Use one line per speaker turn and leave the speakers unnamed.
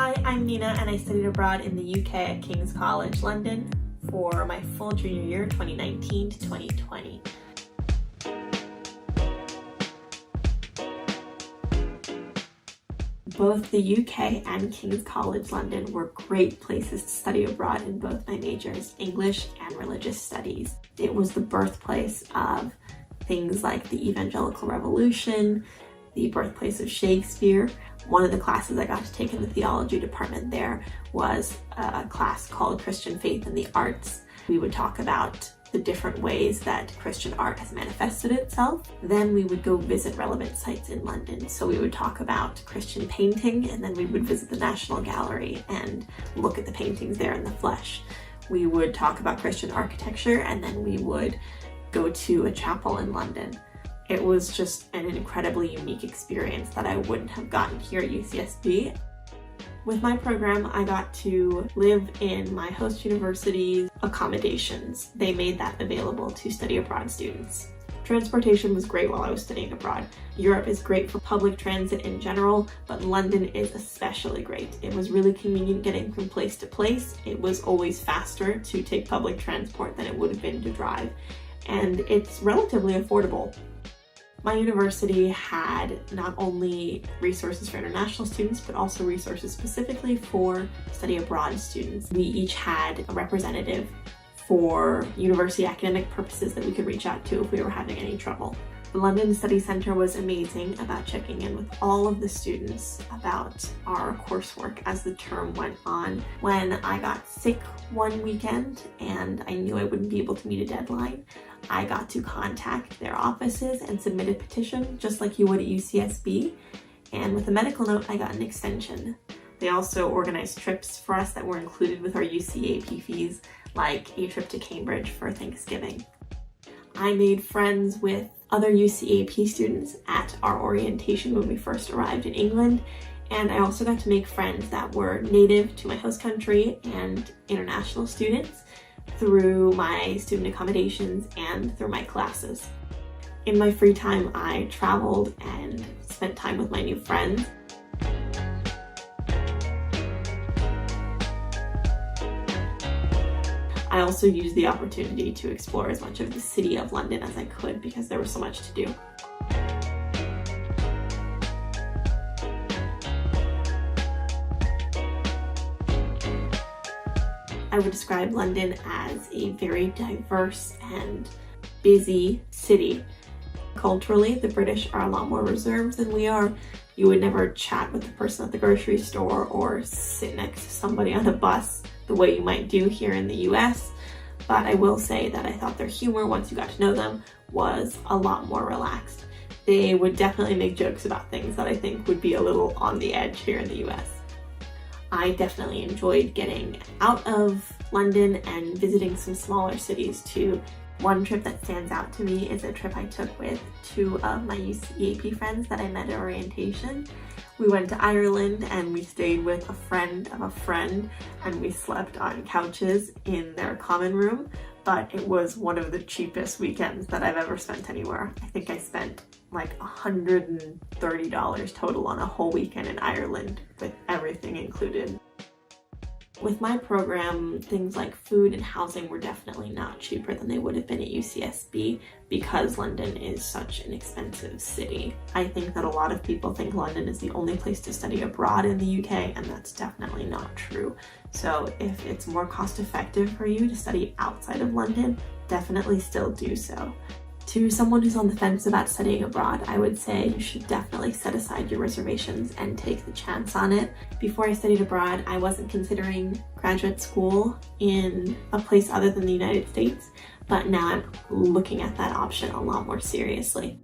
Hi, I'm Nina and I studied abroad in the UK at King's College, London for my full junior year, 2019 to 2020. Both the UK and King's College London were great places to study abroad in both my majors, English and Religious Studies. It was the birthplace of things like the Evangelical Revolution, the birthplace of Shakespeare. One of the classes I got to take in the theology department there was a class called Christian Faith and the Arts. We would talk about the different ways that Christian art has manifested itself. Then we would go visit relevant sites in London. So we would talk about Christian painting, and then we would visit the National Gallery and look at the paintings there in the flesh. We would talk about Christian architecture, and then we would go to a chapel in London. It was just an incredibly unique experience that I wouldn't have gotten here at UCSB. With my program, I got to live in my host university's accommodations. They made that available to study abroad students. Transportation was great while I was studying abroad. Europe is great for public transit in general, but London is especially great. It was really convenient getting from place to place. It was always faster to take public transport than it would have been to drive, and it's relatively affordable. My university had not only resources for international students, but also resources specifically for study abroad students. We each had a representative for university academic purposes that we could reach out to if we were having any trouble. The London Study Center was amazing about checking in with all of the students about our coursework as the term went on. When I got sick one weekend and I knew I wouldn't be able to meet a deadline, I got to contact their offices and submit a petition just like you would at UCSB. And with a medical note, I got an extension. They also organized trips for us that were included with our UCAP fees, like a trip to Cambridge for Thanksgiving. I made friends with other UCAP students at our orientation when we first arrived in England, and I also got to make friends that were native to my host country and international students through my student accommodations and through my classes. In my free time, I traveled and spent time with my new friends. I also used the opportunity to explore as much of the city of London as I could because there was so much to do. I would describe London as a very diverse and busy city. Culturally, the British are a lot more reserved than we are. You would never chat with the person at the grocery store or sit next to somebody on a bus the way you might do here in the US. But I will say that I thought their humor, once you got to know them, was a lot more relaxed. They would definitely make jokes about things that I think would be a little on the edge here in the US. I definitely enjoyed getting out of London and visiting some smaller cities too. One trip that stands out to me is a trip I took with two of my UCAP friends that I met at orientation. We went to Ireland and we stayed with a friend of a friend, and we slept on couches in their common room, but it was one of the cheapest weekends that I've ever spent anywhere. I think I spent like $130 total on a whole weekend in Ireland with everything included. With my program, things like food and housing were definitely not cheaper than they would have been at UCSB because London is such an expensive city. I think that a lot of people think London is the only place to study abroad in the UK, and that's definitely not true. So if it's more cost effective for you to study outside of London, definitely still do so. To someone who's on the fence about studying abroad, I would say you should definitely set aside your reservations and take the chance on it. Before I studied abroad, I wasn't considering graduate school in a place other than the United States, but now I'm looking at that option a lot more seriously.